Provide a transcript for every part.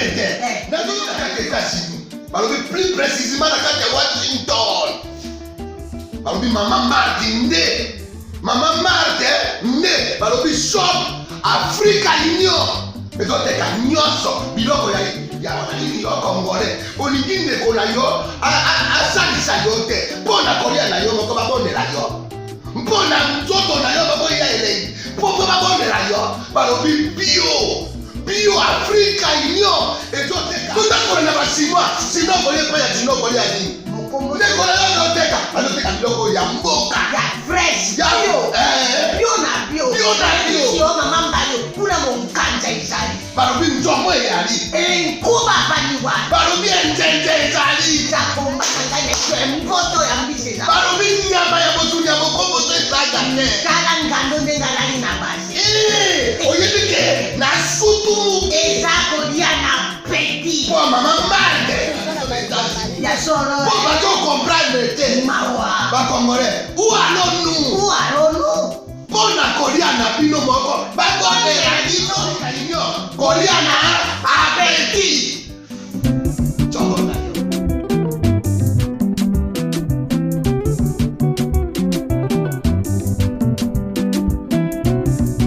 Dans les États-Unis, plus précisément dans Washington. Maman Martin Maman Martin shop Africa Union. Et donc, il y a Congolais. On dit que yo a salisa yo te. Bona Korea na yo ko ba bonela yo. Bona nzoto na yo ko ya ele. Po ba bonela yo. Balobi bio Africa Union. Et donc, tout ça ko na ba chinois. Sinon ko ye pa ya chinois ko ya ni. Mokomode ko na yo teka. Aloteka biloko ya mboka. Ya fresh. Bio na bio. Yo mama mbayo kuna monkanja izali. Balobi nzomo yali. Kuba baniwa. Balobi enjenje ezali. Zakomba kangane mboto ya mbisela. Balobi nyama ya botunya bokombo to esaga ne. Kala ngando ndengalali na basi. Oyedike na sutu. Ezako dia na peti. Pour maman Marde. Ya soro. Pour pas qu'on comprenne te. Mawa. Ba Congolais. Où allons-nous? Bona Korea na bino moko. Ba bonne la bino Union. Korea na abeti.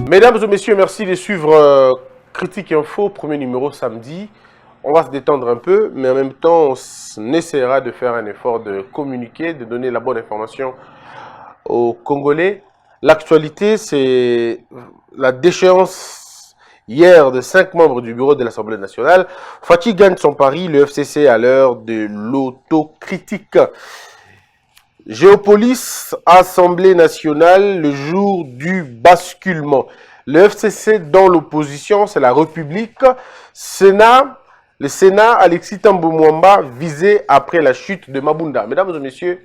Mesdames et messieurs, merci de suivre Critique Info, premier numéro samedi. On va se détendre un peu, mais en même temps, on essaiera de faire un effort de communiquer, de donner la bonne information aux Congolais. L'actualité, c'est la déchéance hier de 5 membres du bureau de l'Assemblée nationale. Fatih gagne son pari, le FCC à l'heure de l'autocritique. Géopolis, Assemblée nationale, le jour du basculement. Le FCC dans l'opposition, c'est la République. Le Sénat, Alexis Thambwe Mwamba, visé après la chute de Mabunda. Mesdames et messieurs,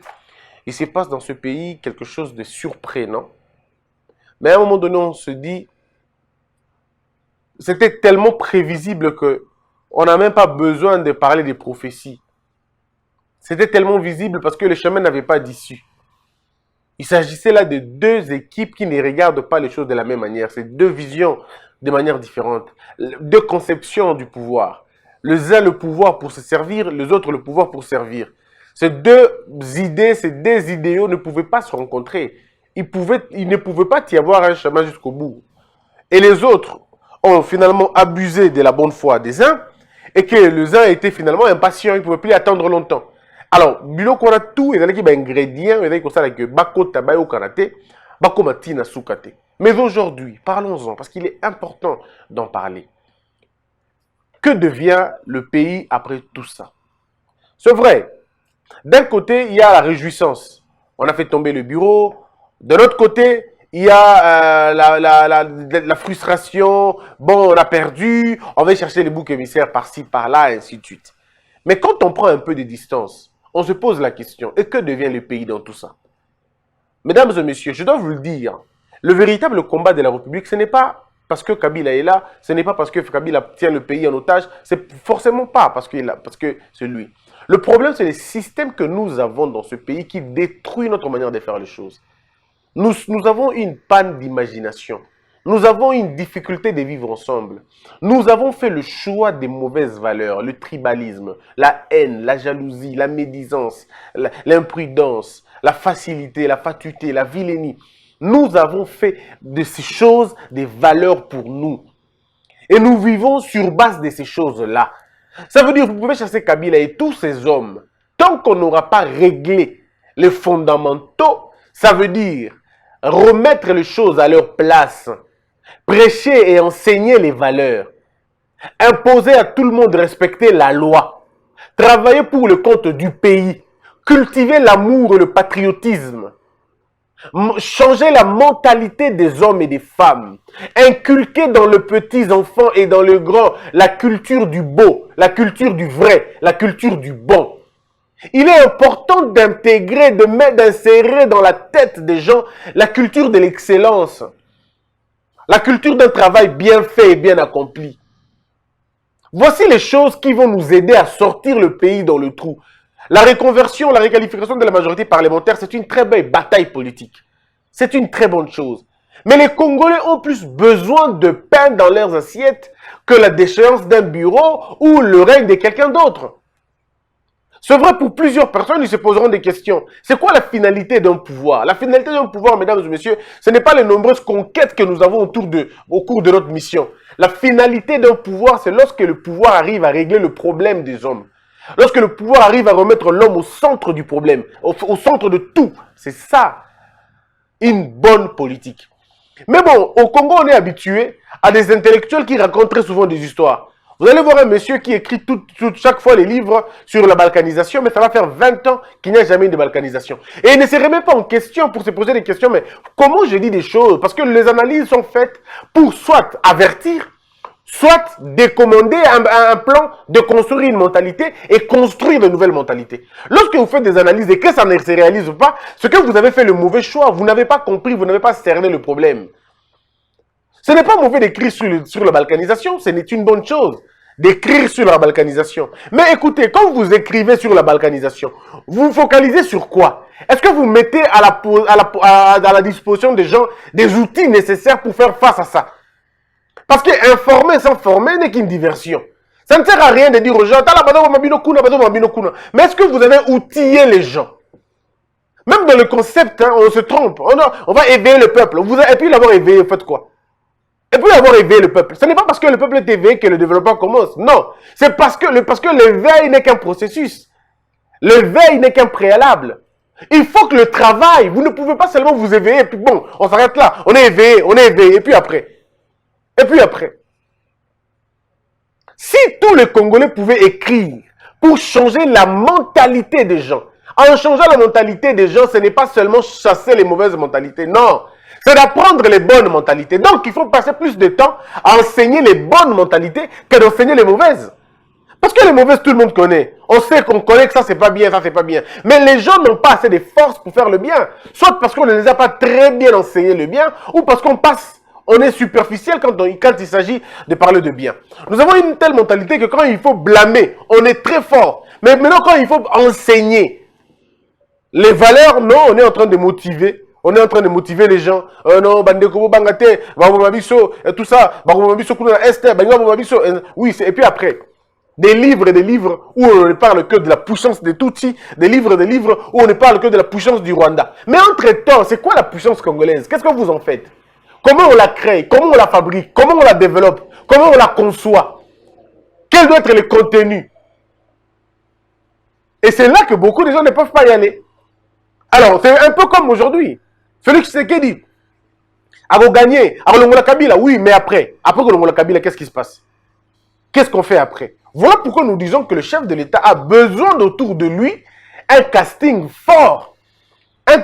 il se passe dans ce pays quelque chose de surprenant. Mais à un moment donné, on se dit, c'était tellement prévisible qu'on n'a même pas besoin de parler des prophéties. C'était tellement visible parce que le chemin n'avait pas d'issue. Il s'agissait là de deux équipes qui ne regardent pas les choses de la même manière. C'est deux visions de manière différente. Deux conceptions du pouvoir. Les uns le pouvoir pour se servir, les autres le pouvoir pour servir. Ces deux idées, ces deux idéaux ne pouvaient pas se rencontrer. Il ne pouvait pas y avoir un chemin jusqu'au bout. Et les autres ont finalement abusé de la bonne foi des uns et que les uns étaient finalement impatients, ils ne pouvaient plus attendre longtemps. Alors, biloko on a tout, il y a des ingrédients, il y a des ça que bakota bayo kanate, bakomatina sukate. Mais aujourd'hui, parlons-en parce qu'il est important d'en parler. Que devient le pays après tout ça? C'est vrai. D'un côté, il y a la réjouissance. On a fait tomber le bureau. De l'autre côté, il y a la frustration. Bon, on a perdu. On va chercher les boucs émissaires par-ci, par-là, et ainsi de suite. Mais quand on prend un peu de distance, on se pose la question, et que devient le pays dans tout ça? Mesdames et messieurs, je dois vous le dire, le véritable combat de la République, ce n'est pas parce que Kabila est là, ce n'est pas parce que Kabila tient le pays en otage, c'est forcément pas parce que c'est lui. Le problème, c'est le système que nous avons dans ce pays qui détruit notre manière de faire les choses. Nous avons une panne d'imagination. Nous avons une difficulté de vivre ensemble. Nous avons fait le choix des mauvaises valeurs, le tribalisme, la haine, la jalousie, la médisance, l'imprudence, la facilité, la fatuité, la vilainie. Nous avons fait de ces choses des valeurs pour nous. Et nous vivons sur base de ces choses-là. Ça veut dire que vous pouvez chasser Kabila et tous ces hommes. Tant qu'on n'aura pas réglé les fondamentaux, ça veut dire remettre les choses à leur place. Prêcher et enseigner les valeurs. Imposer à tout le monde de respecter la loi. Travailler pour le compte du pays. Cultiver l'amour et le patriotisme. Changer la mentalité des hommes et des femmes. Inculquer dans le petit enfant et dans le grand la culture du beau, la culture du vrai, la culture du bon. Il est important d'intégrer, d'insérer dans la tête des gens la culture de l'excellence. La culture d'un travail bien fait et bien accompli. Voici les choses qui vont nous aider à sortir le pays dans le trou. La reconversion, la requalification de la majorité parlementaire, c'est une très belle bataille politique. C'est une très bonne chose. Mais les Congolais ont plus besoin de pain dans leurs assiettes que la déchéance d'un bureau ou le règne de quelqu'un d'autre. C'est vrai pour plusieurs personnes, ils se poseront des questions. C'est quoi la finalité d'un pouvoir? La finalité d'un pouvoir, mesdames et messieurs, ce n'est pas les nombreuses conquêtes que nous avons au cours de notre mission. La finalité d'un pouvoir, c'est lorsque le pouvoir arrive à régler le problème des hommes. Lorsque le pouvoir arrive à remettre l'homme au centre du problème, au centre de tout. C'est ça, une bonne politique. Mais bon, au Congo, on est habitué à des intellectuels qui racontent très souvent des histoires. Vous allez voir un monsieur qui écrit chaque fois les livres sur la balkanisation, mais ça va faire 20 ans qu'il n'y a jamais eu de balkanisation. Et il ne se remet pas en question pour se poser des questions, mais comment je dis des choses? Parce que les analyses sont faites pour soit avertir, soit décommander un plan de construire une mentalité et construire de nouvelles mentalités. Lorsque vous faites des analyses et que ça ne se réalise pas, c'est que vous avez fait le mauvais choix, vous n'avez pas compris, vous n'avez pas cerné le problème. Ce n'est pas mauvais d'écrire sur la balkanisation, ce n'est une bonne chose d'écrire sur la balkanisation. Mais écoutez, quand vous écrivez sur la balkanisation, vous focalisez sur quoi? Est-ce que vous mettez à la disposition des gens des outils nécessaires pour faire face à ça? Parce que informer sans former n'est qu'une diversion. Ça ne sert à rien de dire aux gens, mais est-ce que vous avez outillé les gens? Même dans le concept, hein, on se trompe. On va éveiller le peuple. Et puis l'avoir éveillé, faites quoi? Et puis avoir éveillé le peuple. Ce n'est pas parce que le peuple est éveillé que le développement commence. Non. C'est parce que l'éveil n'est qu'un processus. L'éveil n'est qu'un préalable. Il faut que le travail, vous ne pouvez pas seulement vous éveiller et puis bon, on s'arrête là. On est éveillé, et puis après. Et puis après. Si tous les Congolais pouvaient écrire pour changer la mentalité des gens, en changeant la mentalité des gens, ce n'est pas seulement chasser les mauvaises mentalités, non. C'est d'apprendre les bonnes mentalités. Donc, il faut passer plus de temps à enseigner les bonnes mentalités que d'enseigner les mauvaises. Parce que les mauvaises, tout le monde connaît. On sait qu'on connaît que ça, c'est pas bien, ça, c'est pas bien. Mais les gens n'ont pas assez de force pour faire le bien. Soit parce qu'on ne les a pas très bien enseigné le bien, ou parce on est superficiel quand il s'agit de parler de bien. Nous avons une telle mentalité que quand il faut blâmer, on est très fort. Mais maintenant, quand il faut enseigner les valeurs, non, on est en train de motiver. On est en train de motiver les gens. Non, bandeko bangate, babiso, tout ça, babiso kuna este, babiso. Oui, et puis après, des livres où on ne parle que de la puissance des Tutsis, des livres où on ne parle que de la puissance du Rwanda. Mais entre-temps, c'est quoi la puissance congolaise? Qu'est-ce que vous en faites? Comment on la crée? Comment on la fabrique? Comment on la développe? Comment on la conçoit? Quel doit être le contenu? Et c'est là que beaucoup de gens ne peuvent pas y aller. Alors, c'est un peu comme aujourd'hui. Félix Tshisekedi a gagné. Alors, l'Ongola Kabila, oui, mais après que l'Ongola Kabila, qu'est-ce qui se passe? Qu'est-ce qu'on fait après? Voilà pourquoi nous disons que le chef de l'État a besoin d'autour de lui un casting fort. Un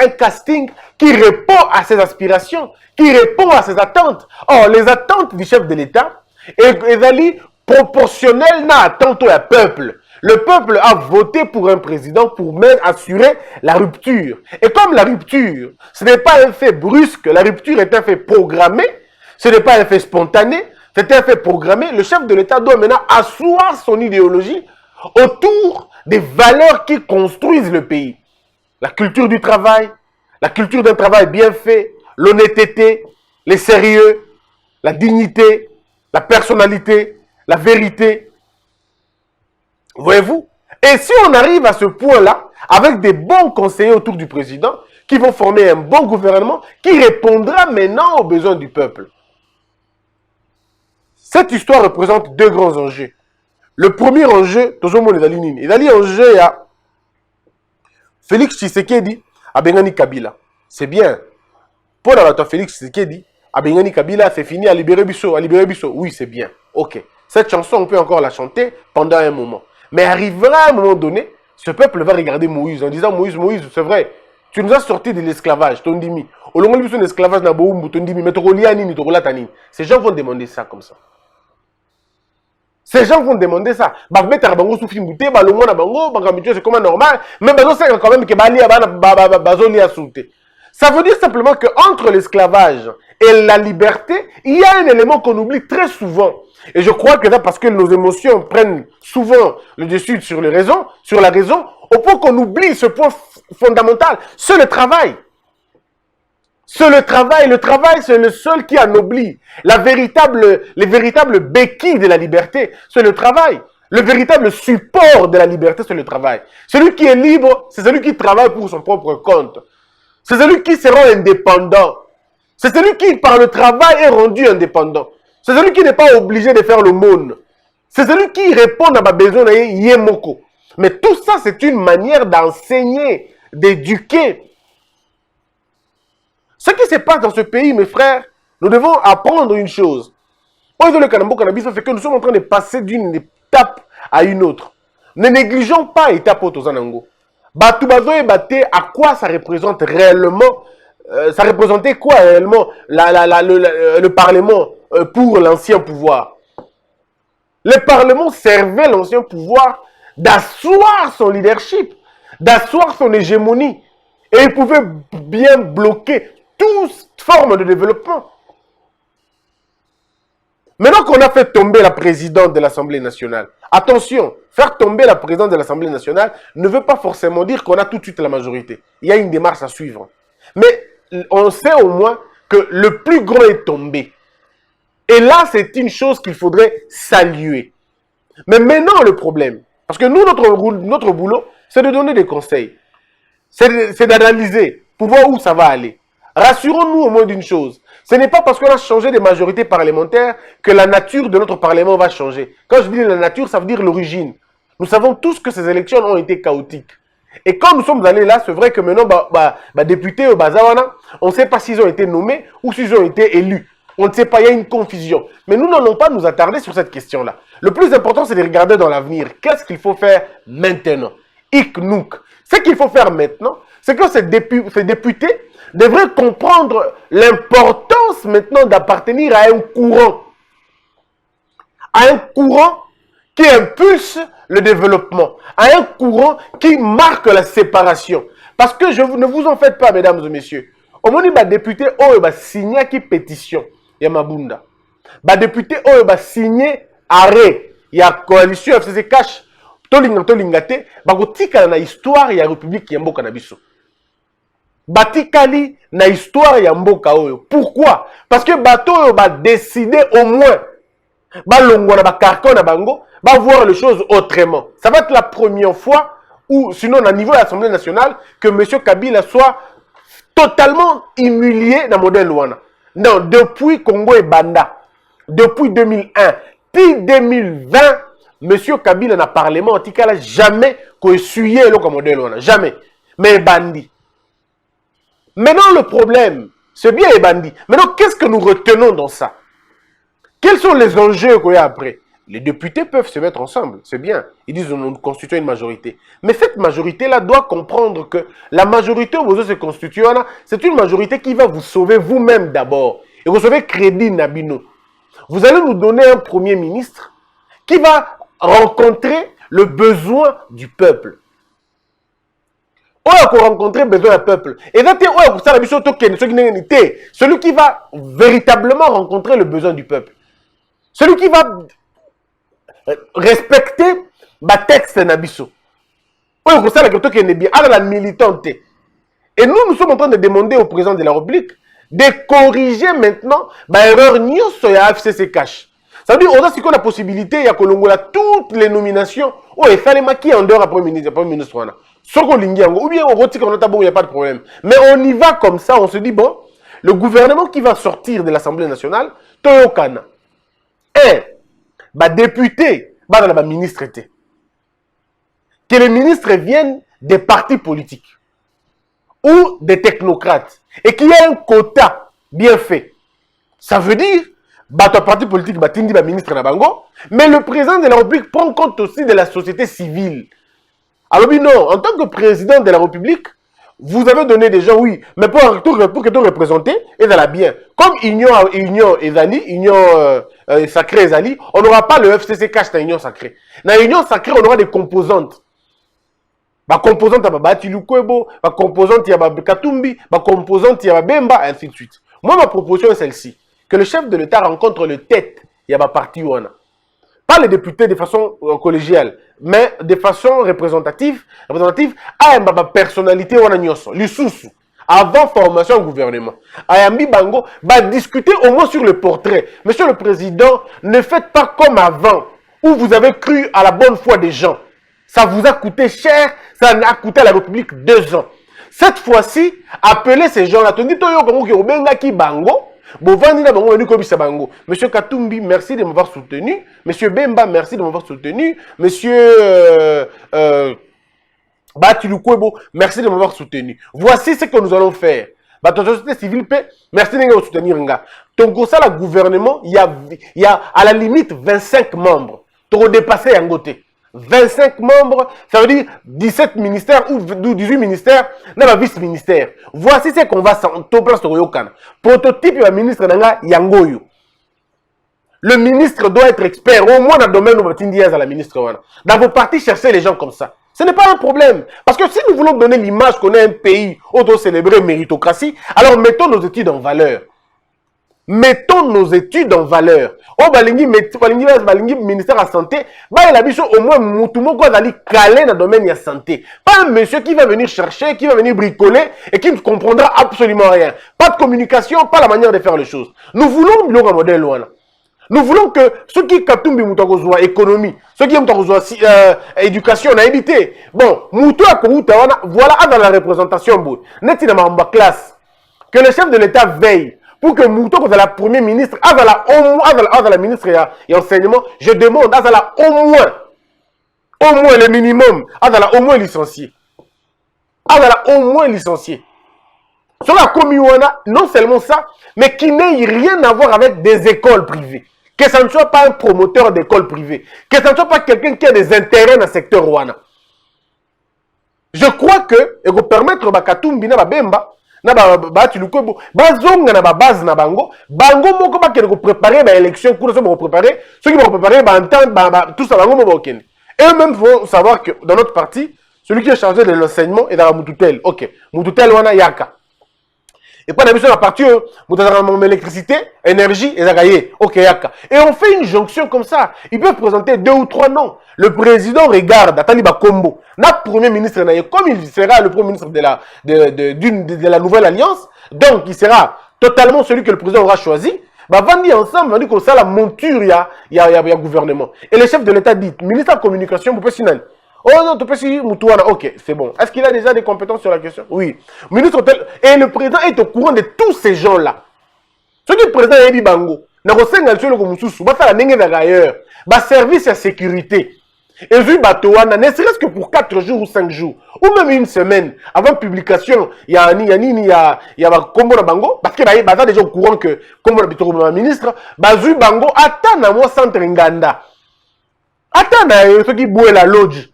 casting qui répond à ses aspirations, qui répond à ses attentes. Or, les attentes du chef de l'État est proportionnelles à l'attente au peuple. Le peuple a voté pour un président pour même assurer la rupture. Et comme la rupture, ce n'est pas un fait brusque, la rupture est un fait programmé, ce n'est pas un fait spontané, c'est un fait programmé. Le chef de l'État doit maintenant asseoir son idéologie autour des valeurs qui construisent le pays. La culture du travail, la culture d'un travail bien fait, l'honnêteté, le sérieux, la dignité, la personnalité, la vérité. Voyez-vous? Et si on arrive à ce point-là, avec des bons conseillers autour du président, qui vont former un bon gouvernement, qui répondra maintenant aux besoins du peuple. Cette histoire représente deux grands enjeux. Le premier enjeu, il y a enjeu à Félix Tshisekedi à Bengani Kabila. C'est bien. Pour la Félix Tshisekedi à Bengani Kabila, c'est fini à libérer Bisso. Oui, c'est bien. Ok. Cette chanson, on peut encore la chanter pendant un moment. Mais arrivera un moment donné, ce peuple va regarder Moïse en disant Moïse, c'est vrai, tu nous as sorti de l'esclavage, Tondimi. Au long de l'esclavage, ces gens vont demander ça comme ça. Ces gens vont demander ça. C'est comme normal, mais quand même que ça veut dire simplement qu'entre l'esclavage et la liberté, il y a un élément qu'on oublie très souvent. Et je crois que là, parce que nos émotions prennent souvent le dessus sur la raison, au point qu'on oublie ce point fondamental, c'est le travail. C'est le travail. Le travail, c'est le seul qui anoblit. Les véritables béquilles de la liberté, c'est le travail. Le véritable support de la liberté, c'est le travail. Celui qui est libre, c'est celui qui travaille pour son propre compte. C'est celui qui sera indépendant. C'est celui qui, par le travail, est rendu indépendant. C'est celui qui n'est pas obligé de faire le monde. C'est celui qui répond à ma besoin de Yemoko. Mais tout ça, c'est une manière d'enseigner, d'éduquer. Ce qui se passe dans ce pays, mes frères, nous devons apprendre une chose. Le Kanambo Cannabis fait que nous sommes en train de passer d'une étape à une autre. Ne négligeons pas l'étape Otozanango. Batubazo et Baté, à quoi ça représente réellement? Ça représentait quoi réellement le Parlement pour l'ancien pouvoir? Le Parlement servait l'ancien pouvoir d'asseoir son leadership, d'asseoir son hégémonie. Et il pouvait bien bloquer toute forme de développement. Maintenant qu'on a fait tomber la présidente de l'Assemblée nationale, attention, faire tomber la présidente de l'Assemblée nationale ne veut pas forcément dire qu'on a tout de suite la majorité. Il y a une démarche à suivre. Mais on sait au moins que le plus grand est tombé. Et là, c'est une chose qu'il faudrait saluer. Mais maintenant, le problème, parce que nous, notre boulot, c'est de donner des conseils. C'est d'analyser pour voir où ça va aller. Rassurons-nous au moins d'une chose. Ce n'est pas parce qu'on a changé de majorité parlementaire que la nature de notre Parlement va changer. Quand je dis la nature, ça veut dire l'origine. Nous savons tous que ces élections ont été chaotiques. Et quand nous sommes allés là, c'est vrai que maintenant, députés au Bazawana, on ne sait pas s'ils ont été nommés ou s'ils ont été élus. On ne sait pas, il y a une confusion. Mais nous n'allons pas nous attarder sur cette question-là. Le plus important, c'est de regarder dans l'avenir. Qu'est-ce qu'il faut faire maintenant? Iknouk. Ce qu'il faut faire maintenant, c'est que ces députés devraient comprendre l'importance maintenant d'appartenir à un courant. À un courant qui impulse le développement. À un courant qui marque la séparation. Parce que ne vous en faites pas, mesdames et messieurs. Au moment où les députés ont signé qui pétition, il y a Mabunda. Les députés ont signé arrêt. Il y a coalition FCC cash. Tolingate, bakotika na histoire ya République ya mboka na biso. Batikali na histoire ya mboka oyo. Pourquoi? Parce que bato oyo ba décider au moins ba longwa na ba carton na bango, ba voir les choses autrement. Ça va être la première fois ou sinon à niveau de l'Assemblée nationale que M. Kabila soit totalement humilié dans le modèle Luana. Non, depuis Congo et Banda, depuis 2001, puis 2020, Monsieur Kabila n'a parlement, en tout cas, jamais essuyé le modèle. Jamais. Mais bandit. Maintenant, le problème, c'est bien les bandits. Maintenant, qu'est-ce que nous retenons dans ça? Quels sont les enjeux qu'il y a après? Les députés peuvent se mettre ensemble, c'est bien. Ils disent nous constituons une majorité. Mais cette majorité-là doit comprendre que la majorité où vous se constituez, c'est une majorité qui va vous sauver vous-même d'abord. Et vous sauver crédit Nabino. Vous allez nous donner un premier ministre qui va rencontrer le besoin du peuple. On va rencontrer le besoin du peuple. Et celui qui va véritablement rencontrer le besoin du peuple. Celui qui va respecter le texte Nabiso. La militante. Et nous sommes en train de demander au président de la République de corriger maintenant l'erreur sur la FCC cash. Ça veut dire qu'on a la possibilité, il y a toutes les nominations. Oh, il fallait maquiller en dehors après ministre. Ou bien on retire qu'on a il n'y a pas de problème. Mais on y va comme ça, on se dit, bon, le gouvernement qui va sortir de l'Assemblée nationale, Toyokana. Député, ministre était. Que les ministres viennent des partis politiques ou des technocrates et qu'il y ait un quota bien fait. Ça veut dire parti politique, ministre Nabango, mais le président de la République prend compte aussi de la société civile. Alors, non, en tant que président de la République, vous avez donné des gens, oui, mais pour que tout représenter, et ça bien. Comme Union Ezali, Union Sacrée Ezali, on n'aura pas le FCC cash dans l'Union Sacrée. Dans l'Union Sacrée, on aura des composantes. Composante à Bati Lukwebo, composante à Katumbi, composante à Bemba, ainsi de suite. Moi, ma proposition est celle-ci. Que le chef de l'État rencontre le tête, il y a ma partie où on a. Pas les députés de façon collégiale, mais de façon représentative à une personnalité où on a nyoso. Lisusu. avant formation au gouvernement. Ayambi Bango va discuter au moins sur le portrait. Monsieur le Président, ne faites pas comme avant, où vous avez cru à la bonne foi des gens. Ça vous a coûté cher, ça a coûté à la République 2 ans. Cette fois-ci, appelez ces gens-là. Monsieur Katumbi, merci de m'avoir soutenu. Monsieur Bemba, merci de m'avoir soutenu. Monsieur Batilukwebo, merci de m'avoir soutenu. Voici ce que nous allons faire. La société civile, merci de nous soutenir. Donc, au sein du gouvernement, il y a à la limite 25 membres. Tu as dépassé un côté. 25 membres, ça veut dire 17 ministères ou 18 ministères, dans vice-ministère. Voici ce qu'on va s'entendre sur Yokan. Prototype du ministre Nanga Yangoyo. Le ministre doit être expert, au moins dans le domaine où la ministre. Dans vos partis, cherchez les gens comme ça. Ce n'est pas un problème. Parce que si nous voulons donner l'image qu'on est un pays où on célébrer méritocratie, alors mettons nos études en valeur. Mettons nos études en valeur. Oh, balingi ministère de la santé, il a au moins tout le monde va aller caler dans le domaine de la santé. Pas un monsieur qui va venir chercher, qui va venir bricoler et qui ne comprendra absolument rien. Pas de communication, pas la manière de faire les choses. Nous voulons un modèle loin. Nous voulons que ceux qui katumbi mutakozwa économie, ceux qui mutakozwa éducation, on a évité. Bon, voilà dans la représentation, neti na mamba classe. Que le chef de l'État veille pour que Mouto, quand la première ministre, la ministre et enseignement, je demande, au moins le minimum, au moins licencié. Au moins licencié. Sur la commune, non seulement ça, mais qui n'ait rien à voir avec des écoles privées. Que ça ne soit pas un promoteur d'école privée. Que ça ne soit pas quelqu'un qui a des intérêts dans le secteur Rwanda. Je crois que, et vous permettre Bakatumbi na Bemba, na Batilukwebo, bazonga na base na bango, bango moko ba kene ko préparer ba élection, pour ça préparer, ceux qui vont préparer ba entendre tout ça bango mo okende. Et eux-mêmes faut savoir que dans notre parti, celui qui est chargé de l'enseignement est dans la Mututel. OK, Mututel wana yaka. Et pas d'habitude la partie électricité, énergie et zagaye. OK, yaka. Et on fait une jonction comme ça. Ils peuvent présenter 2 ou 3 noms. Le président regarde Ataliba Kombo. Notre premier ministre, comme il sera le premier ministre de la nouvelle alliance, donc il sera totalement celui que le président aura choisi. Bah, Vandi ensemble, on dit que ça la monture, il y a gouvernement. Et le chef de l'État dit, ministre de la communication, vous pouvez signaler. Oh non, tu peux signer Moutouana. Ok, c'est bon. Est-ce qu'il a déjà des compétences sur la question? Oui. Ministre tel. Et le président est au courant de tous ces gens-là. Ce qui est le président Ebi Bango, n'a pas le service à sécurité. Et ne serait-ce que pour 4 jours ou 5 jours, ou même une semaine, avant publication, il y a Kombo na Bango, parce qu'il y a déjà au courant que Kombo na ministre, Bazu Bango, attends à moi centre Nganda. Attends à ceux qui bouent la lodge.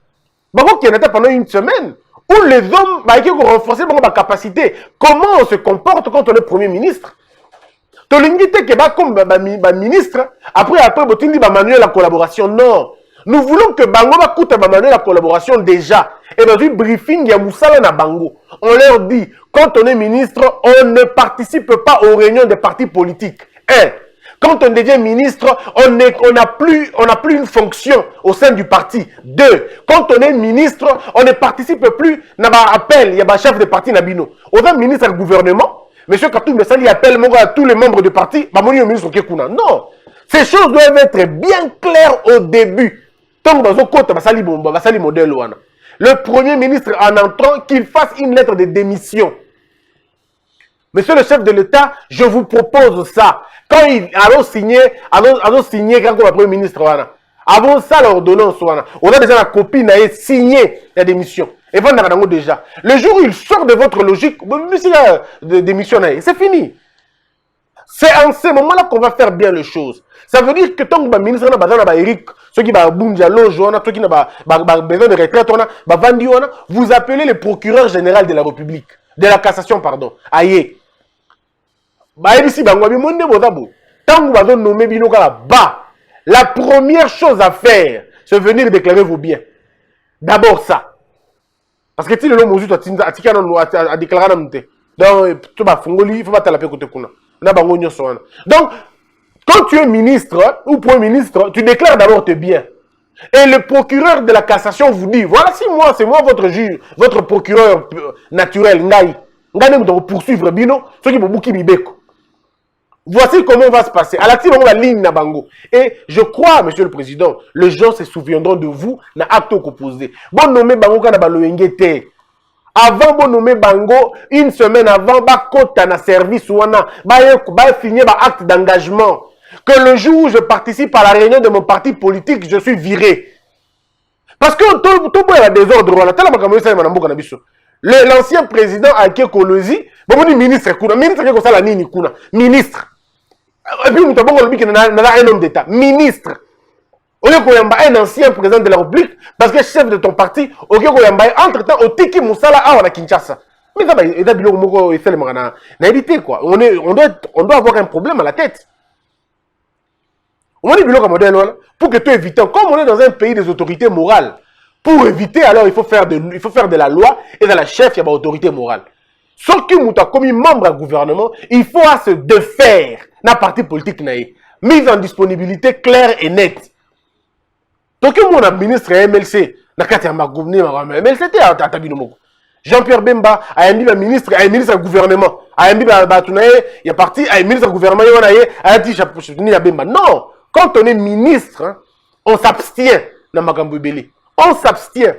Bango qui en était pendant une semaine, où les hommes, qui ont renforcé leur capacité. Comment on se comporte quand on est Premier ministre? Tu as l'invité qui est comme ministre, après, tu dis manuel la collaboration. Non. Nous voulons que Bango va coûter manuel la collaboration déjà. Et dans le briefing, il y a Moussala na Bango. On leur dit, quand on est ministre, on ne participe pas aux réunions des partis politiques. Quand on devient ministre, on n'a plus une fonction au sein du parti. 2. Quand on est ministre, on ne participe plus à appel, il y a un chef de parti Nabino. On est ministre du gouvernement, M. Katou Messali appelle à tous les membres du parti, ministre Kekuna. Non. Ces choses doivent être bien claires au début. Tant dans un côté, modèle. Le premier ministre, en entrant, qu'il fasse une lettre de démission. Monsieur le chef de l'État, je vous propose ça. Quand il a signé quand le premier ministre, avant ça, l'ordonnance, on a déjà la copie, il a signé la démission. Et vous avez déjà. Le jour où il sort de votre logique, de démission, c'est fini. C'est en ce moment-là qu'on va faire bien les choses. Ça veut dire que tant que le ministre a Eric, ceux qui ont besoin de retraite, vous appelez le procureur général de la République, de la cassation, pardon. Aïe. La première chose à faire, c'est venir déclarer vos biens. D'abord ça. Parce que si le nom a déclaré, donc, il faut pas te la côté. Donc, quand tu es ministre ou premier ministre, tu déclares d'abord tes biens. Et le procureur de la cassation vous dit, voilà, si moi, c'est moi votre juge, votre procureur naturel, Ngaï. Ngane nous poursuivre bino, ceux qui bobuki bibeko. Voici comment va se passer. À la team, on va ligne na bango. Et je crois, monsieur le président, les gens se souviendront de vous na acte opposé. Bon nommé bango kana baloyengete. Avant bon nommé bango, une semaine avant, ba kota na service wana, ba finir ba acte d'engagement. Que le jour où je participe à la réunion de mon parti politique, je suis viré. Parce que tout le monde a des ordres. L'ancien président Ake Kolosi, bon, ministre, ministre qui est la nini kuna, ministre. Et puis, nous avons un homme d'État, ministre. Au lieu qu'on ait un ancien président de la République, parce que chef de ton parti, au lieu qu'on ait entre-temps, au Tiki Moussala, à Kinshasa. Mais ça va, il y a des quoi. On doit avoir un problème à la tête. On dit pour que tu évites, comme on est dans un pays des autorités morales, pour éviter, alors il faut faire de la loi et dans la chef, il y a une autorité morale. Sauf que nous avons commis membre du gouvernement, il faut se défaire dans le parti politique. Mise en disponibilité claire et nette. Donc, mon ministre MLC, Jean-Pierre Bemba a un ministre du gouvernement. Il y a parti, un ministre du gouvernement, il a dit Bemba. Non! Quand on est ministre, on s'abstient dans Makambo Belé. On s'abstient.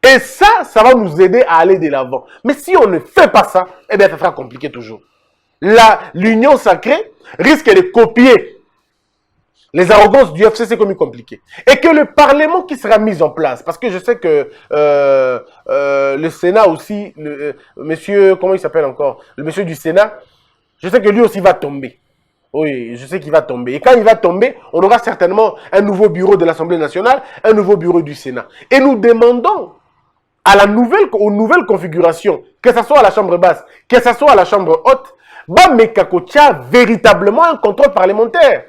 Et ça va nous aider à aller de l'avant. Mais si on ne fait pas ça, eh bien, ça sera compliqué toujours. L'union sacrée risque de copier les arrogances du FCC comme compliqué. Et que le Parlement qui sera mis en place, parce que je sais que le Sénat aussi, monsieur, comment il s'appelle encore? Le monsieur du Sénat, je sais que lui aussi va tomber. Oui, je sais qu'il va tomber. Et quand il va tomber, on aura certainement un nouveau bureau de l'Assemblée nationale, un nouveau bureau du Sénat. Et nous demandons aux nouvelles configurations, que ce soit à la Chambre basse, que ce soit à la Chambre haute, Bamekakotia véritablement un contrôle parlementaire.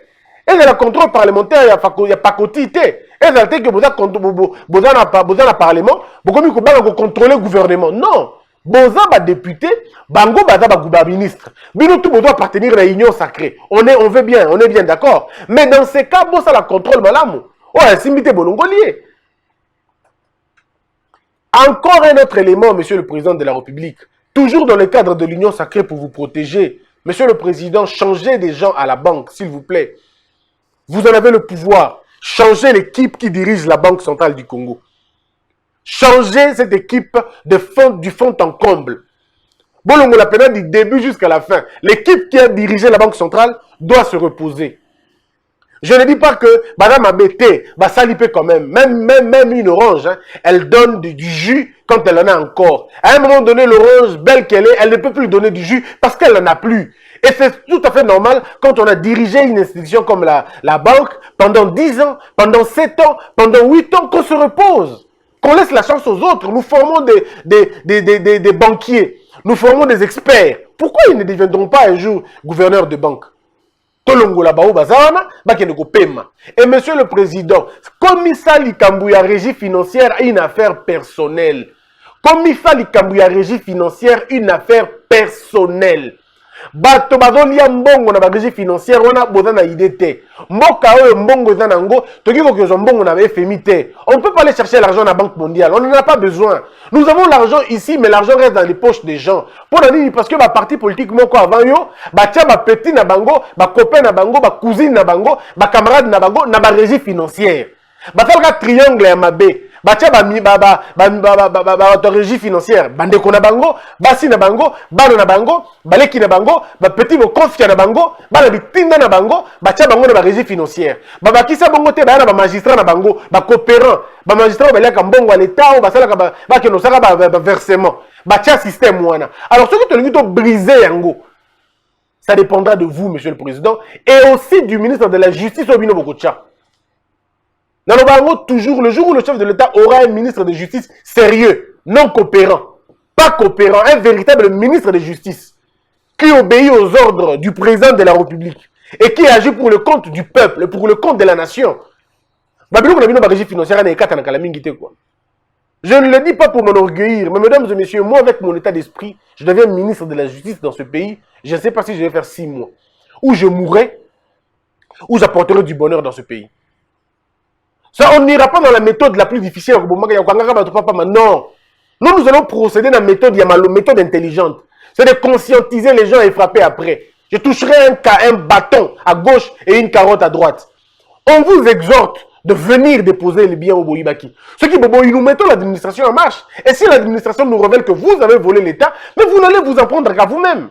Et dans le contrôle parlementaire, il n'y a pas quotité. Et dans le fait que vous avez un parlement, vous avez contrôler le gouvernement. Non. Boza ba député, bango baza ba ministre. Bino tout doit appartenir à l'union sacrée. On veut bien, on est bien d'accord. Mais dans ces cas, bossa la contrôle malamu. Ouais, simité bolongolier. Encore un autre élément, monsieur le président de la République. Toujours dans le cadre de l'union sacrée pour vous protéger. Monsieur le président, changez des gens à la banque, s'il vous plaît. Vous en avez le pouvoir. Changez l'équipe qui dirige la Banque centrale du Congo. Changez cette équipe du fond en comble. Bon, on l'a peine du début jusqu'à la fin. L'équipe qui a dirigé la Banque centrale doit se reposer. Je ne dis pas que Madame Abete va s'aliper quand même. Même une orange, hein, elle donne du jus quand elle en a encore. À un moment donné, l'orange, belle qu'elle est, elle ne peut plus donner du jus parce qu'elle n'en a plus. Et c'est tout à fait normal quand on a dirigé une institution comme la banque pendant 10 ans, pendant 7 ans, pendant 8 ans, qu'on se repose. Qu'on laisse la chance aux autres. Nous formons des banquiers. Nous formons des experts. Pourquoi ils ne deviendront pas un jour gouverneurs de banque? Et monsieur le président, comme il s'agit de régie financière, une affaire personnelle. Comme il s'agit de régie financière, une affaire personnelle. Bato bazolia mbongo na bagégie financière wana boza na idée te. Mboka oyo mbongo eza nango, toki ko kezo mbongo na FMI te. On ne peut pas aller chercher l'argent à la Banque mondiale, on n'en a pas besoin. Nous avons l'argent ici, mais l'argent reste dans les poches des gens. Pour dire parce que ba parti politique moko avant yo, ba tia ba petit na bango, ba copain na bango, ba cousine na bango, ba camarade na bango na ba régie financière. Ba talka triangle ya mabe. Batia régie financière, bande ko na bango, basi na bango, bano na bango, baleki na bango, ba petit bo confia na bango, bana bitinda na bango, batia bango na ba régie financière. Ba kisa bango te ba na ba magistrat na bango, ba coopérant, ba magistrat ba leka mbongo à l'état, ba sala ba ke no saka ba versement. Batia système wana. Alors ce que tu veux briser yango, ça dépendra de vous, monsieur le président, et aussi du ministre de la Justice Obino Bokocha. Toujours, le jour où le chef de l'État aura un ministre de justice sérieux, non coopérant, pas coopérant, un véritable ministre de justice, qui obéit aux ordres du président de la République et qui agit pour le compte du peuple, pour le compte de la nation. Je ne le dis pas pour m'enorgueillir, mais mesdames et messieurs, moi avec mon état d'esprit, je deviens ministre de la justice dans ce pays, je ne sais pas si je vais faire 6 mois, ou je mourrai, ou j'apporterai du bonheur dans ce pays. Ça, on n'ira pas dans la méthode la plus difficile. Non. Nous allons procéder dans la méthode Yamalo, méthode intelligente. C'est de conscientiser les gens et frapper après. Je toucherai un bâton à gauche et une carotte à droite. On vous exhorte de venir déposer les biens au Boïbaki. Ce qui, nous mettons l'administration en marche. Et si l'administration nous révèle que vous avez volé l'État, mais vous n'allez vous en prendre qu'à vous-même.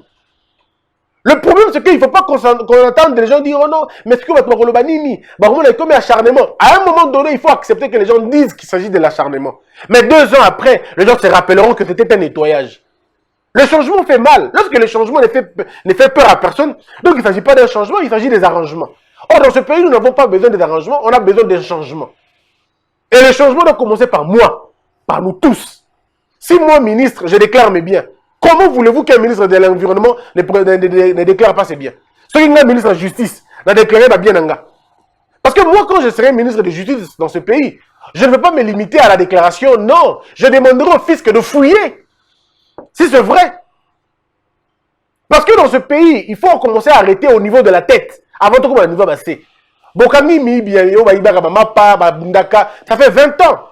Le problème, c'est qu'il ne faut pas qu'on entende les gens dire oh non, mais ce que votre Morobanini, on est comme acharnement. À un moment donné, il faut accepter que les gens disent qu'il s'agit de l'acharnement. Mais 2 ans après, les gens se rappelleront que c'était un nettoyage. Le changement fait mal. Lorsque le changement ne fait peur à personne, donc il ne s'agit pas d'un changement, il s'agit des arrangements. Or, dans ce pays, nous n'avons pas besoin des arrangements, on a besoin des changements. Et le changement doit commencer par moi, par nous tous. Si moi, ministre, je déclare mes biens, comment voulez-vous qu'un ministre de l'Environnement ne déclare pas ses biens? Ce qui est un ministre de la Justice, n'a déclaré ma bien. Parce que moi, quand je serai ministre de Justice dans ce pays, je ne vais pas me limiter à la déclaration, non. Je demanderai au fisc de fouiller. Si c'est vrai. Parce que dans ce pays, il faut commencer à arrêter au niveau de la tête. Avant tout, on va passer. Bokami, ça fait 20 ans.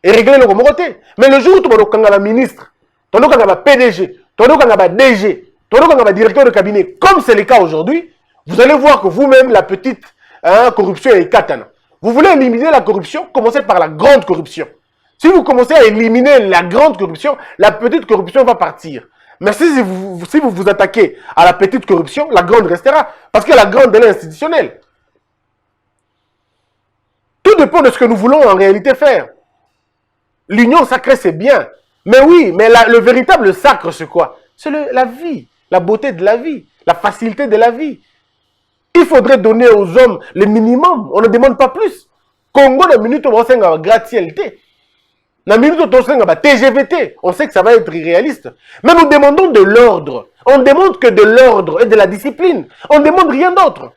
Et régler le communauté. Mais le jour où tu vas la ministre, tu vas la PDG, tu vas la DG, tu vas la directeur de cabinet, comme c'est le cas aujourd'hui, vous allez voir que vous-même, la petite corruption est katana. Vous voulez éliminer la corruption, commencez par la grande corruption. Si vous commencez à éliminer la grande corruption, la petite corruption va partir. Mais si vous vous attaquez à la petite corruption, la grande restera. Parce que la grande, elle est institutionnelle. Tout dépend de ce que nous voulons en réalité faire. L'union sacrée, c'est bien. Mais oui, mais le véritable sacre, c'est quoi? C'est la vie, la beauté de la vie, la facilité de la vie. Il faudrait donner aux hommes le minimum. On ne demande pas plus. Congo, la minute, on va avoir gratuité. La minute où on va TGVT, on sait que ça va être irréaliste. Mais nous demandons de l'ordre. On ne demande que de l'ordre et de la discipline. On ne demande rien d'autre.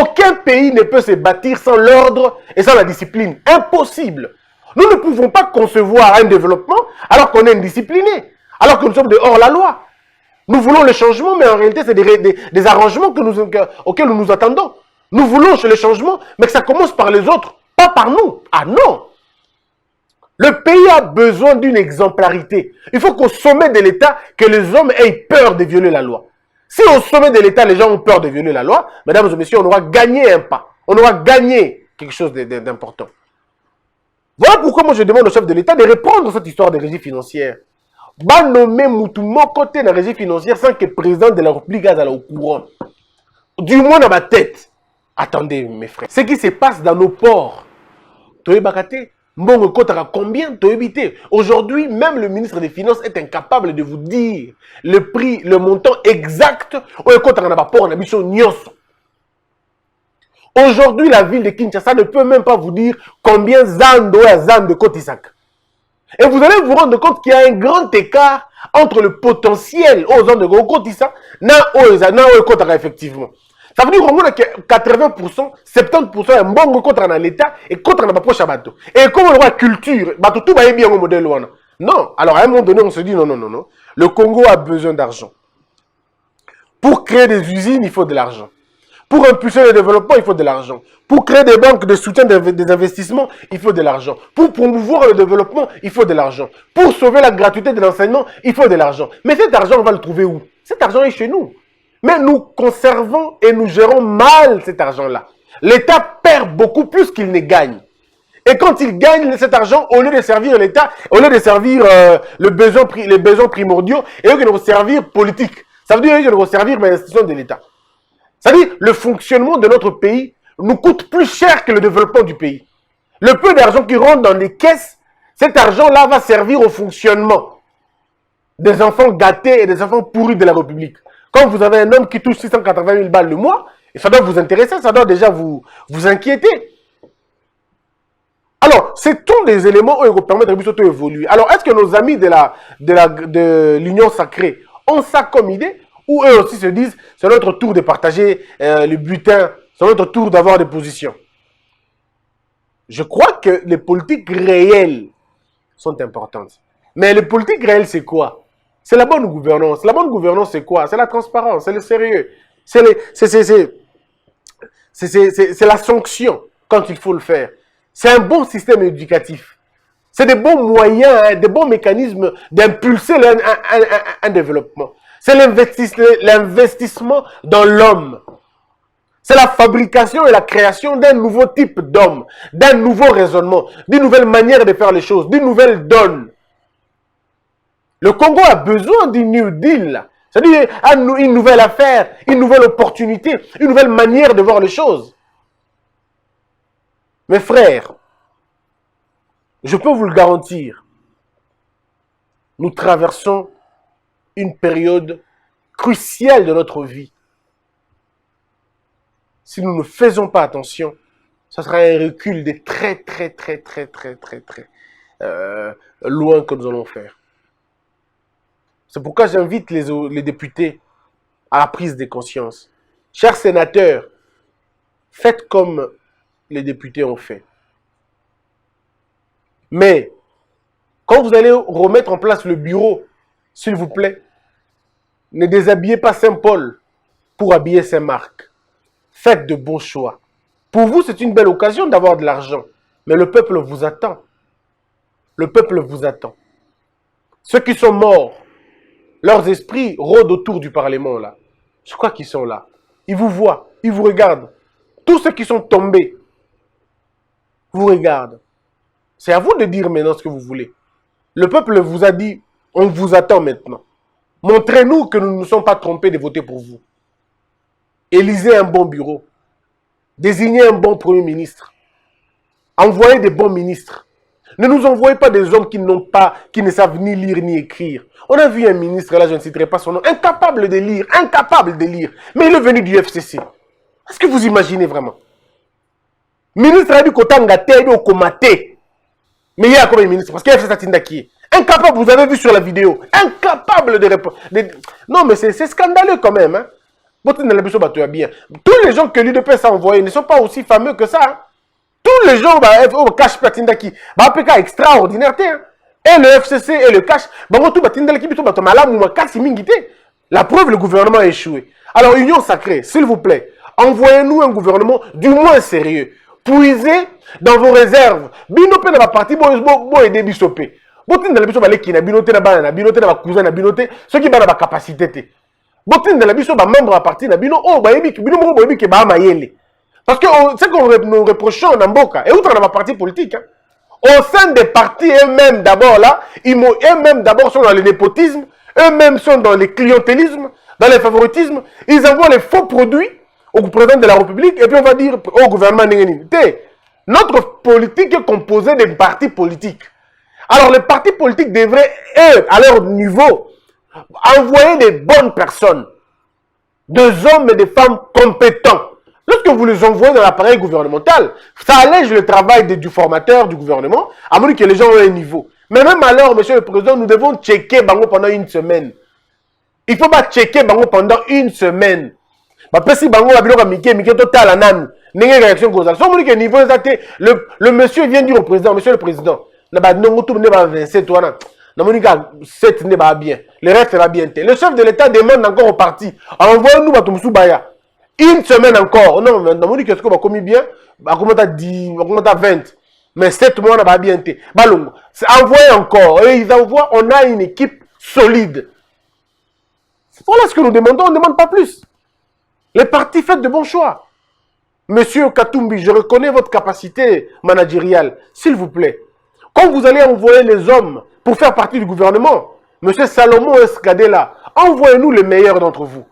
Aucun pays ne peut se bâtir sans l'ordre et sans la discipline. Impossible. Nous ne pouvons pas concevoir un développement alors qu'on est indiscipliné, alors que nous sommes de hors la loi. Nous voulons le changement, mais en réalité, c'est des arrangements auxquels nous nous attendons. Nous voulons le changement, mais que ça commence par les autres, pas par nous. Ah non! Le pays a besoin d'une exemplarité. Il faut qu'au sommet de l'État, que les hommes aient peur de violer la loi. Si au sommet de l'État, les gens ont peur de violer la loi, mesdames et messieurs, on aura gagné un pas. On aura gagné quelque chose d'important. Voilà pourquoi moi je demande au chef de l'État de reprendre cette histoire de régie financière. Va nommer Moutoumon côté de la régie financière sans que le président de la République soit au courant. Du moins dans ma tête. Attendez mes frères. Ce qui se passe dans nos ports. Toye Bakate. Bon, combien tu évité? Aujourd'hui, même le ministre des Finances est incapable de vous dire le prix, le montant exact. Aujourd'hui, la ville de Kinshasa ne peut même pas vous dire combien Zando et Zan de Kotisak. Et vous allez vous rendre compte qu'il y a un grand écart entre le potentiel aux Zan de Kotisak et effectivement. Ça veut dire que 80%, 70% est bon contre l'État et contre la poche à bateau. Et comme on voit culture, bateau tout va bien au modèle. Non. Alors à un moment donné, on se dit non. Le Congo a besoin d'argent. Pour créer des usines, il faut de l'argent. Pour impulser le développement, il faut de l'argent. Pour créer des banques de soutien des investissements, il faut de l'argent. Pour promouvoir le développement, il faut de l'argent. Pour sauver la gratuité de l'enseignement, il faut de l'argent. Mais cet argent, on va le trouver où? Cet argent est chez nous. Mais nous conservons et nous gérons mal cet argent-là. L'État perd beaucoup plus qu'il ne gagne. Et quand il gagne cet argent, au lieu de servir l'État, au lieu de servir les besoins primordiaux, et eux qui vont servir politique. Ça veut dire qu'ils vont servir l'institution de l'État. Ça veut dire le fonctionnement de notre pays nous coûte plus cher que le développement du pays. Le peu d'argent qui rentre dans les caisses, cet argent-là va servir au fonctionnement des enfants gâtés et des enfants pourris de la République. Quand vous avez un homme qui touche 680 000 balles le mois, et ça doit vous intéresser, ça doit déjà vous inquiéter. Alors, c'est tous des éléments qui permettent de évoluer. Alors, est-ce que nos amis de l'Union sacrée ont ça comme idée? Ou eux aussi se disent, c'est notre tour de partager le butin, c'est notre tour d'avoir des positions? Je crois que les politiques réelles sont importantes. Mais les politiques réelles, c'est quoi? C'est la bonne gouvernance. La bonne gouvernance, c'est quoi? C'est la transparence, c'est le sérieux. C'est la sanction quand il faut le faire. C'est un bon système éducatif. C'est des bons moyens, hein, des bons mécanismes d'impulser un développement. C'est l'investissement dans l'homme. C'est la fabrication et la création d'un nouveau type d'homme, d'un nouveau raisonnement, d'une nouvelle manière de faire les choses, d'une nouvelle donne. Le Congo a besoin d'une New Deal. C'est-à-dire une nouvelle affaire, une nouvelle opportunité, une nouvelle manière de voir les choses. Mes frères, je peux vous le garantir, nous traversons une période cruciale de notre vie. Si nous ne faisons pas attention, ça sera un recul de très loin que nous allons faire. C'est pourquoi j'invite les députés à la prise de conscience. Chers sénateurs, faites comme les députés ont fait. Mais, quand vous allez remettre en place le bureau, s'il vous plaît, ne déshabillez pas Saint-Paul pour habiller Saint-Marc. Faites de bons choix. Pour vous, c'est une belle occasion d'avoir de l'argent. Mais le peuple vous attend. Le peuple vous attend. Ceux qui sont morts, leurs esprits rôdent autour du Parlement, là. Je crois qu'ils sont là. Ils vous voient, ils vous regardent. Tous ceux qui sont tombés vous regardent. C'est à vous de dire maintenant ce que vous voulez. Le peuple vous a dit, on vous attend maintenant. Montrez-nous que nous ne nous sommes pas trompés de voter pour vous. Élisez un bon bureau. Désignez un bon premier ministre. Envoyez des bons ministres. Ne nous envoyez pas des hommes qui ne savent ni lire ni écrire. On a vu un ministre, là je ne citerai pas son nom, incapable de lire. Mais il est venu du FCC. Est-ce que vous imaginez vraiment? Ministre a dit Kotanga Tedo Komate. Mais il y a comme un ministre, parce qu'il y a FCC qui est incapable, vous avez vu sur la vidéo, incapable de répondre. Non mais c'est scandaleux quand même. Hein? Tous les gens que l'UDPS a envoyés ne sont pas aussi fameux que ça. Hein? Tous les gens au cash Patindaki, PK extraordinaire. Hein? Et le FCC et le cash, la preuve, le gouvernement a échoué. Alors, Union sacrée, s'il vous plaît, envoyez-nous un gouvernement du moins sérieux. Puisez dans vos réserves. Binope na parti bo aider bisopé. Botin na biso baleki na binote na bana na binote na cousin na binote, ceux qui ba na capacité té. Botin na biso ba membre à parti na bino oh ba yebi bino mo yebi ke ba mayele. Parce que c'est qu'on nous reprochons en Mboka et outre dans la parti politique. Hein. Au sein des partis eux-mêmes d'abord là, eux-mêmes d'abord sont dans le népotisme, eux-mêmes sont dans le clientélisme, dans le favoritisme, ils envoient les faux produits au président de la République et puis on va dire au gouvernement notre politique est composée des partis politiques. Alors les partis politiques devraient, eux, à leur niveau, envoyer des bonnes personnes, des hommes et des femmes compétents. Lorsque vous les envoyez dans l'appareil gouvernemental, ça allège le travail du formateur du gouvernement, à moins que les gens aient un niveau. Mais même alors, monsieur le président, nous devons checker Bango pendant une semaine. Il ne faut pas checker Bango pendant une semaine. Le monsieur vient dire au président, monsieur le président, le reste va bien. Le chef de l'État demande encore au parti, envoyez-nous une semaine encore. Non, on dit que ce qu'on a commis bien, on a 10, on a 20. Mais 7 mois, on a bien été. Envoyez encore. Et ils envoient, on a une équipe solide. Voilà ce que nous demandons, on ne demande pas plus. Les partis, faites de bons choix. Monsieur Katumbi, je reconnais votre capacité managériale. S'il vous plaît, quand vous allez envoyer les hommes pour faire partie du gouvernement, monsieur Salomon Escadela, envoyez-nous les meilleurs d'entre vous.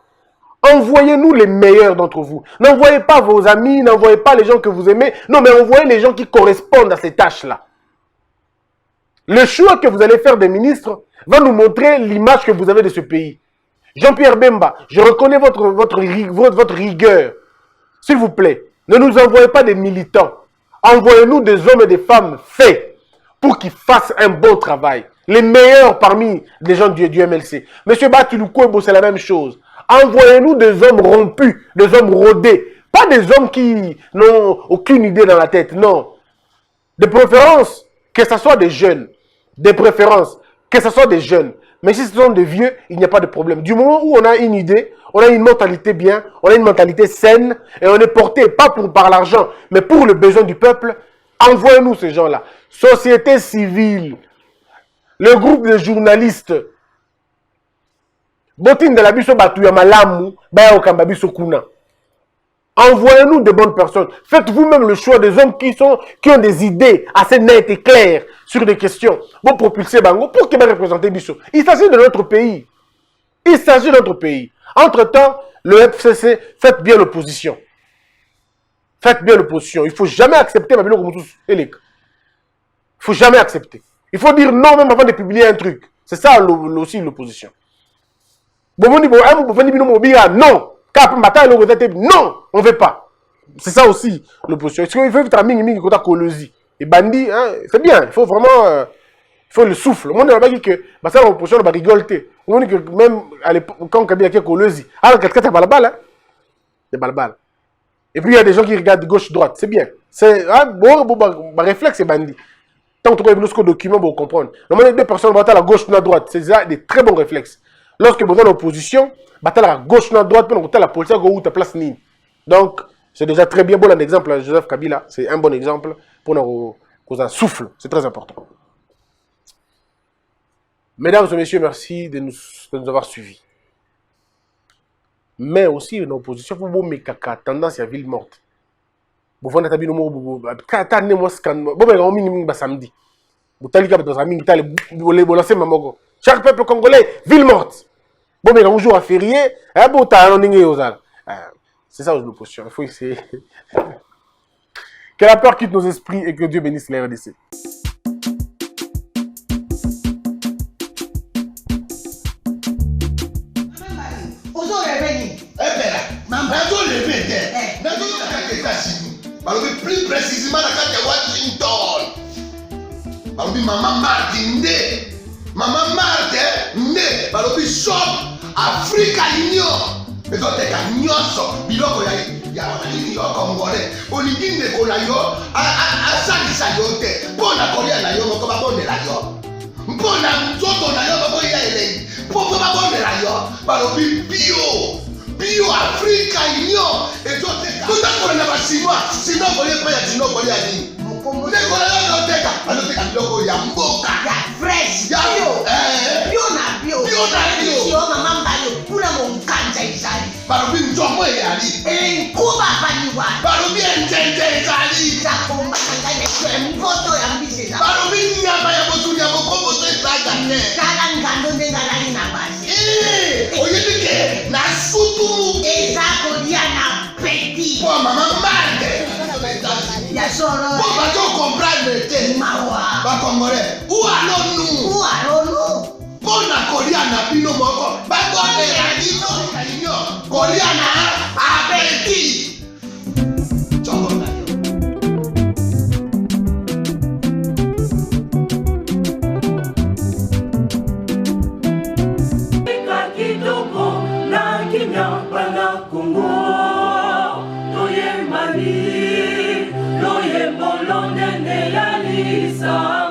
Envoyez-nous les meilleurs d'entre vous. N'envoyez pas vos amis, n'envoyez pas les gens que vous aimez. Non, mais envoyez les gens qui correspondent à ces tâches-là. Le choix que vous allez faire des ministres va nous montrer l'image que vous avez de ce pays. Jean-Pierre Bemba, je reconnais votre rigueur. S'il vous plaît, ne nous envoyez pas des militants. Envoyez-nous des hommes et des femmes faits pour qu'ils fassent un bon travail. Les meilleurs parmi les gens du MLC. Monsieur Batulukwebo, c'est la même chose. Envoyez-nous des hommes rompus, des hommes rodés. Pas des hommes qui n'ont aucune idée dans la tête, non. De préférence, que ce soit des jeunes. De préférence, que ce soit des jeunes. Mais si ce sont des vieux, il n'y a pas de problème. Du moment où on a une idée, on a une mentalité bien, on a une mentalité saine, et on est porté, pas par l'argent, mais pour le besoin du peuple, envoyez-nous ces gens-là. société civile, le groupe de journalistes, Botin de la biso batuya malamu, baya okamba biso kuna. Envoyez-nous de bonnes personnes. Faites vous-même le choix des hommes qui ont des idées assez nettes et claires sur des questions. Pour propulser Bango, pour qu'ils représenter Bisso. Il s'agit de notre pays. Il s'agit de notre pays. Entre-temps, le FCC, faites bien l'opposition. Faites bien l'opposition. Il ne faut jamais accepter Babylon comme tous. Il ne faut jamais accepter. Il faut dire non même avant de publier un truc. C'est ça aussi l'opposition. Non. Non, on ne veut pas. C'est ça aussi l'opposition. Est-ce qu'il faut faire mingi quand colosie et bandit, hein, c'est bien. Il faut vraiment, il faut le souffle. On a dit que ça l'opposition va rigoler. On dit que même à l'époque quand Kabila qui colosie, alors quelqu'un a balbal, hein, des balbal. Et puis il y a des gens qui regardent gauche droite, c'est bien. C'est bon réflexe c'est bandit. Tant que tu as un document pour comprendre. Normalement, deux personnes battent à la gauche ou à la droite, c'est des très bons réflexes. Lorsque vous êtes en opposition, battre à gauche ou à droite, puis on la politique où tu place ni. Donc, c'est déjà très bien. Bon, un exemple, Joseph Kabila, c'est un bon exemple pour nous un souffle. C'est très important. Mesdames et messieurs, merci de nous avoir suivis. Mais aussi, une opposition, vous avez tendance à ville morte. Vous avez dit que samedi. Vous avez dit que chaque peuple congolais, ville morte. Bon, mais un jour à férié, c'est ça l'opposition. Il faut essayer. Que la peur quitte nos esprits et que Dieu bénisse les RDC. Plus précisément dans Washington. Maman Martin Nde. Maman Martin Nde. Balobi shop Africa Union. Mais quand t'es qu'à nyonso, biloko ya congolais. Olingi ndeko na yo, asalisa yo te. Mpona kolia na yo moko babondela yo. Mpona nzoto na yo baboya elengi. Mpo babondela yo. Balobi bio Africa Union. Ezoteka. Tutakola na basinois. Sino kolia pa ya sino kolia nini? Ndeko na yo azoteka. Azoteka biloko ya mboka. Ya fresh. Ya bio na bio. Bio na bio. Sio mama mbayo. Kuna monkanja izali. Balobi nzomo eyali. Nkuba baniwa. Balobi enjenje ezali. Zakomba kangane kwe mpoto ya mbise za. Balobi nyama ya botu ya bokombo to ezaga ne. Kala ngando ndengalali na basi. Oyebike na sutu. Ezako dia na petit. Po mama mande. Ya soro. Po bato comprendre te. Mawa. Ba congolais. Où allons-nous? Où allons-nous? Pona kolia na bino moko. Ba kone ya dino kalinyo. Kolia na apeti. Choko na yo. Kitoko na kimya bana Kongo. Toye mali, loye bolonde ne ya lisa.